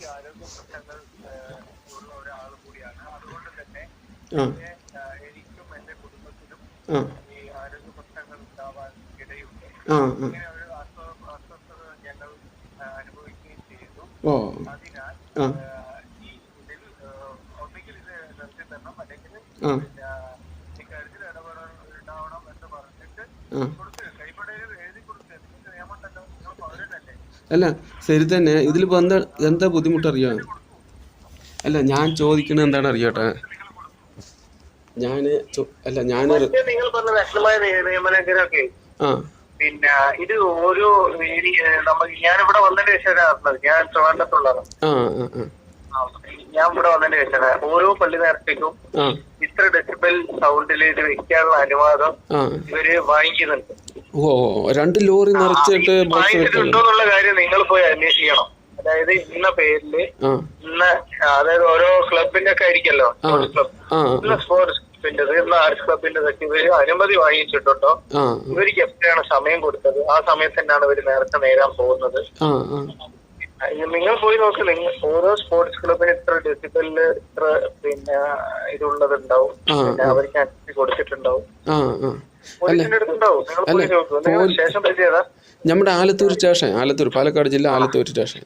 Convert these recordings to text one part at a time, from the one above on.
എനിക്ക് ആരോഗ്യ പ്രശ്നങ്ങൾ ഉള്ള ഒരാൾ കൂടിയാണ്. അതുകൊണ്ട് തന്നെ എനിക്കും എന്റെ കുടുംബത്തിനും ഈ ആരോഗ്യ പ്രശ്നങ്ങൾ ഉണ്ടാവാൻ ഇടയുണ്ട്. ഇങ്ങനെ ഒരു അസ്വസ്ഥത ഞങ്ങൾ അനുഭവിക്കുകയും ചെയ്യുന്നു. അതിനാൽ ഇതിൽ ഒന്നുകിൽ ഇത് നിർത്തി തരണം, അല്ലെങ്കിൽ ഇക്കാര്യത്തിൽ ഇടപെടൽ ഉണ്ടാവണം എന്ന് പറഞ്ഞിട്ട് കൊടുക്കുക. കൈപ്പടയിൽ എഴുതി കൊടുക്കുക. നിങ്ങൾക്ക് നിയമമുണ്ടല്ലോ, നിങ്ങൾ പൗരനല്ലേ? അല്ല ശരി തന്നെ. ഇതിലിപ്പോൾ എന്താ ബുദ്ധിമുട്ടറിയോ? അല്ല ഞാൻ ചോദിക്കണത് എന്താണ് അറിയോട്ടെ, നിങ്ങൾ പറഞ്ഞ നഗ്നമായ നിയമലംഘനമൊക്കെ പിന്നെ ഇത് ഓരോ ഞാനിവിടെ വന്നതിന് ശേഷമാണ് അറിഞ്ഞത്. ഞാൻ ട്രിവാൻഡ്രത്തുള്ളതാണ്. ഞാൻ ഇവിടെ വന്നതിന് ശേഷമാണ് ഓരോ പള്ളി നേർച്ചയ്ക്കും ഇത്ര ഡെസിബൽ സൗണ്ടിൽ ഇത് വെക്കാനുള്ള അനുവാദം ഇവര് വാങ്ങിക്കുന്നുണ്ട്. 2 ലോറി നിറച്ചിട്ട് വാങ്ങിച്ചിട്ടുണ്ടോന്നുള്ള കാര്യം നിങ്ങൾ പോയി അന്വേഷിക്കണം. അതായത് ഇന്ന പേരില് അതായത് ഓരോ ക്ലബിന്റെ ഒക്കെ ആയിരിക്കല്ലോ, ക്ലബ് സ്പോർട്സ് ക്ലബിന്റെ ആർട്സ് ക്ലബിന്റെ ഇവര് അനുമതി വാങ്ങിച്ചിട്ടുണ്ടോ, ഇവർക്ക് എപ്പോഴാണ് സമയം കൊടുത്തത്, ആ സമയത്ത് തന്നെയാണ് ഇവര് നേരത്തെ നേരാൻ പോകുന്നത്. നിങ്ങൾ പോയി നോക്ക്. ഓരോ സ്പോർട്സ് ക്ലബിന് ഇത്ര ഡെസിബലില് ഇത്ര പിന്നെ ഇതുള്ളത് ഉണ്ടാവും, പിന്നെ അവർക്ക് അനുമതി കൊടുത്തിട്ടുണ്ടാവും, പോലീസിന്റെ അടുത്തുണ്ടാവും. നിങ്ങൾ പോയി നോക്കൂ. നിങ്ങൾ സ്റ്റേഷൻ പറ്റിയതാ? നമ്മുടെ ആലത്തൂർ സ്റ്റേഷൻ, പാലക്കാട് ജില്ല ആലത്തൂർ സ്റ്റേഷൻ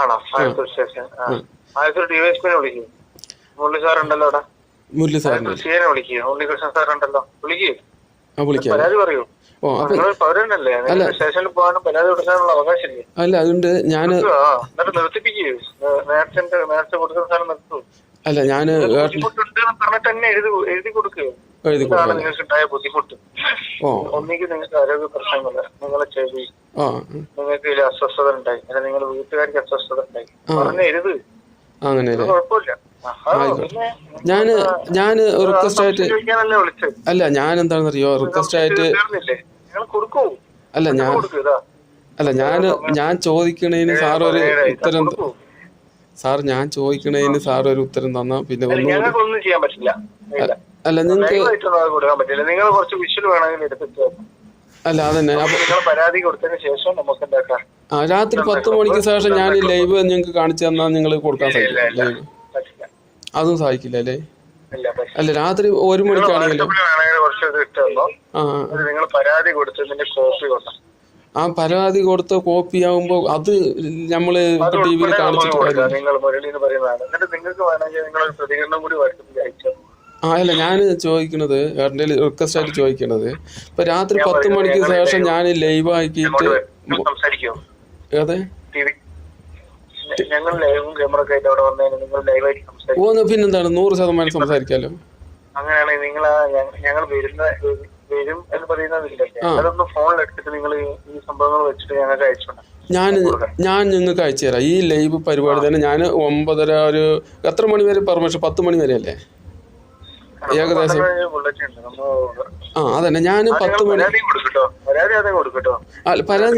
ആണോ? ആലത്തൂർ സ്റ്റേഷൻ. ആലത്തൂർ ഡിവൈഎസ്പിനെ വിളിക്കും. മുരളി സാർ ഉണ്ടല്ലോ അവിടെ. മുരളി സാറിനെ വിളിക്കുക. ഉണ്ണികൃഷ്ണൻ സാർ ഉണ്ടല്ലോ, വിളിക്കും. പരാതി പറയൂ. പൗരനല്ലേ? സ്റ്റേഷനിൽ പോകാനും പരാതി കൊടുക്കാനുള്ള അവകാശമില്ലേ? അല്ല അതുകൊണ്ട് ഞാൻ എന്നിട്ട് നിർത്തിപ്പിക്കൂ. നേരത്തെ കൊടുക്കുന്ന സാധനം നിർത്തൂ. അല്ല ഞാൻ ബുദ്ധിമുട്ടുണ്ട് പറഞ്ഞിട്ട് തന്നെ എഴുതി കൊടുക്കുക. ഇതാണ് നിങ്ങൾക്കുണ്ടായ ബുദ്ധിമുട്ട്. ഒന്നിക്ക് നിങ്ങൾക്ക് ആരോഗ്യ പ്രശ്നങ്ങൾ, നിങ്ങളെ ചെവി, നിങ്ങൾക്ക് ഇതിൽ അസ്വസ്ഥത ഉണ്ടായി, അല്ലെങ്കിൽ നിങ്ങളുടെ വീട്ടുകാർക്ക് അസ്വസ്ഥത ഉണ്ടായി പറഞ്ഞ് എഴുത്. അങ്ങനെ കുഴപ്പമില്ല. ഞാൻ റിക്വസ്റ്റ് ആയിട്ട് അല്ല ഞാൻ എന്താണെന്നറിയോ റിക്വസ്റ്റ് ആയിട്ട് അല്ല ഞാൻ ചോദിക്കണേന് സാറൊരു ഉത്തരം ഞാൻ ചോദിക്കണേന് സാറൊരു ഉത്തരം തന്നാ പിന്നെ ഒന്നും ചെയ്യാൻ പറ്റില്ല. അല്ല നിങ്ങൾക്ക് കൊടുക്കാൻ പറ്റില്ല. നിങ്ങൾ കുറച്ച് വിഷ്വൽ വേണമെങ്കിൽ എടുത്തിട്ട് അല്ല അതന്നെ നിങ്ങൾ പരാതി കൊടുത്തതിന് ശേഷം നമുക്ക് എന്താക്കാം, രാത്രി 10 മണിക്ക് ശേഷം ഞാൻ ലൈവ് നിങ്ങൾക്ക് കാണിച്ചു തന്നാൽ നിങ്ങൾ കൊടുക്കാൻ സാധിക്കില്ല. ലൈവ് അതും സാധിക്കില്ല അല്ലേ? അല്ല രാത്രി 1 മണിക്കാണെങ്കിലും നിങ്ങൾ പരാതി കൊടുത്തതിന്റെ കോപ്പി കൊണ്ടാ. ആ പരാതി കൊടുത്ത കോപ്പി ആവുമ്പോ അത് നമ്മള് ടിവിയിൽ കാണിച്ചിട്ട് നിങ്ങൾ മുരളിന്ന് പറയുന്നതാണ്. എന്നിട്ട് നിങ്ങൾക്ക് വേണമെങ്കിൽ നിങ്ങളൊരു പ്രതികരണം കൂടി അയച്ചു. അല്ല ഞാൻ ചോദിക്കണത് ഏട്ടൻ്റെ റിക്വസ്റ്റ് ആയിട്ട് ചോദിക്കണത്, ഇപ്പൊ രാത്രി 10 മണിക്ക് ശേഷം ഞാൻ ലൈവ് ആക്കിയിട്ട് അതെ പിന്നെന്താണ് 100% സംസാരിക്കാലോ. അങ്ങനെയാണെങ്കിൽ നിങ്ങൾ ഞങ്ങൾ വരും എന്ന് പറയുന്നതില്ല, അതൊന്ന് ഫോണിൽ എടുത്തിട്ട് നിങ്ങൾ ഈ സംഭവങ്ങൾ വെച്ചിട്ട് ഞങ്ങൾക്ക് അയച്ചോളാം. ഞാൻ നിങ്ങൾക്ക് അയച്ചു തരാം. ഈ ലൈവ് പരിപാടി തന്നെ ഞാൻ 9:30 ഒരു എത്ര മണി വരെ പെർമിഷൻ? 10 മണി വരെ അല്ലേ ഏകദേശം? അതന്നെ ഞാൻ 10 മണി പരാതി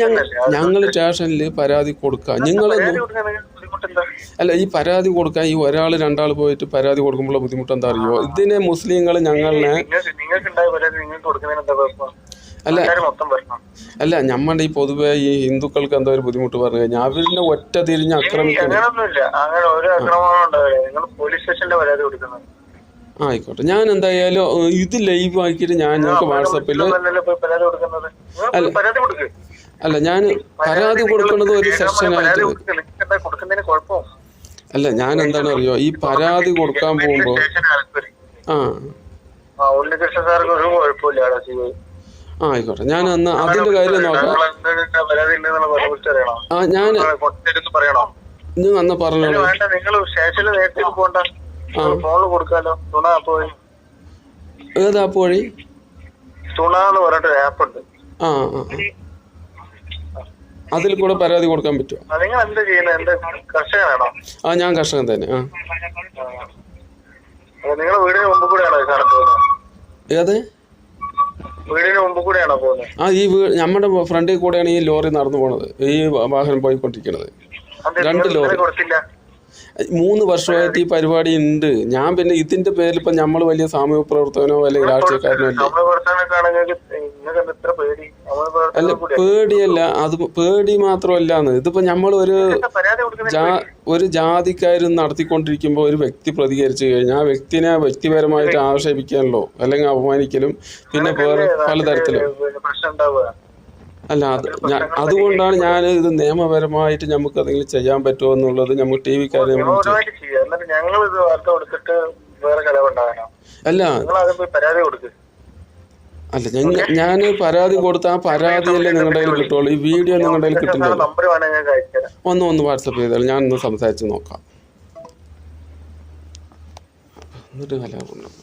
ഞങ്ങൾ സ്റ്റേഷനിൽ പരാതി കൊടുക്കാം. നിങ്ങൾ അല്ല ഈ പരാതി കൊടുക്കാൻ ഈ 1-2 പോയിട്ട് പരാതി കൊടുക്കുമ്പോൾ ബുദ്ധിമുട്ട് എന്താ അറിയോ? ഇതിനെ മുസ്ലിങ്ങൾ ഞങ്ങളെ അല്ല നമ്മുടെ ഈ പൊതുവെ ഈ ഹിന്ദുക്കൾക്ക് എന്തോ ഒരു ബുദ്ധിമുട്ട് പറഞ്ഞു കഴിഞ്ഞാൽ അവരിനെ ഒറ്റ തിരിഞ്ഞ് ആക്രമിക്കണം. ആയിക്കോട്ടെ, ഞാൻ എന്തായാലും ഇത് ലൈവ് ആക്കിയിട്ട് ഞാൻ ഞങ്ങൾക്ക് വാട്സാപ്പിൽ അല്ല ഞാൻ പരാതി കൊടുക്കുന്നത് ഒരു സെക്ഷനായിട്ട്. അല്ല ഞാൻ എന്താണ് അറിയോ ഈ പരാതി കൊടുക്കാൻ പോകുമ്പോ ആയിക്കോട്ടെ ഞാൻ എന്നാ അതിന്റെ കാര്യം നോക്കാം. ഞാൻ ഇന്ന് അന്ന് പറഞ്ഞോളൂ. ഏത് ആപ്പ് വഴി? അതിൽ കൂടെ പരാതി കൊടുക്കാൻ പറ്റുമോ? ഞാൻ കർഷകൻ തന്നെ. ഏത് ഈ നമ്മുടെ ഫ്രണ്ടിൽ കൂടെയാണ് ഈ ലോറി നടന്നു പോണത്, ഈ വാഹനം പോയിക്കൊണ്ടിരിക്കുന്നത്. 2 ലോറി 3 വർഷമായിട്ട് ഈ പരിപാടി ഉണ്ട്. ഞാൻ പിന്നെ ഇതിന്റെ പേരിൽ ഇപ്പൊ നമ്മൾ വലിയ സാമൂഹ്യ പ്രവർത്തനോ അല്ലെങ്കിൽ രാഷ്ട്രീയക്കാരനോ അല്ലേ? അല്ല പേടിയല്ല, അത് പേടി മാത്രമല്ലാന്ന്. ഇതിപ്പോ നമ്മൾ ഒരു ഒരു ജാതിക്കാരും നടത്തിക്കൊണ്ടിരിക്കുമ്പോൾ ഒരു വ്യക്തി പ്രതികരിച്ചു കഴിഞ്ഞാൽ ആ വ്യക്തിനെ വ്യക്തിപരമായിട്ട് ആക്ഷേപിക്കാനല്ലോ അല്ലെങ്കിൽ അപമാനിക്കലും പിന്നെ വേറെ പലതരത്തിലും അല്ല അതുകൊണ്ടാണ് ഞാൻ ഇത് നിയമപരമായിട്ട് നമുക്ക് എന്തെങ്കിലും ചെയ്യാൻ പറ്റുമോ എന്നുള്ളത് നമുക്ക് ടി വിക്കാരെ അല്ല ഞാൻ പരാതി കൊടുത്ത ആ പരാതിയല്ലേ നിങ്ങളുടെ കയ്യിൽ കിട്ടുള്ളൂ. ഈ വീഡിയോ നിങ്ങളുടെ കയ്യിൽ കിട്ടില്ല. ഒന്ന് വാട്സപ്പ് ചെയ്താൽ ഞാൻ ഒന്ന് സംസാരിച്ച് നോക്കാം. എന്നിട്ട് കലാപുണ്യം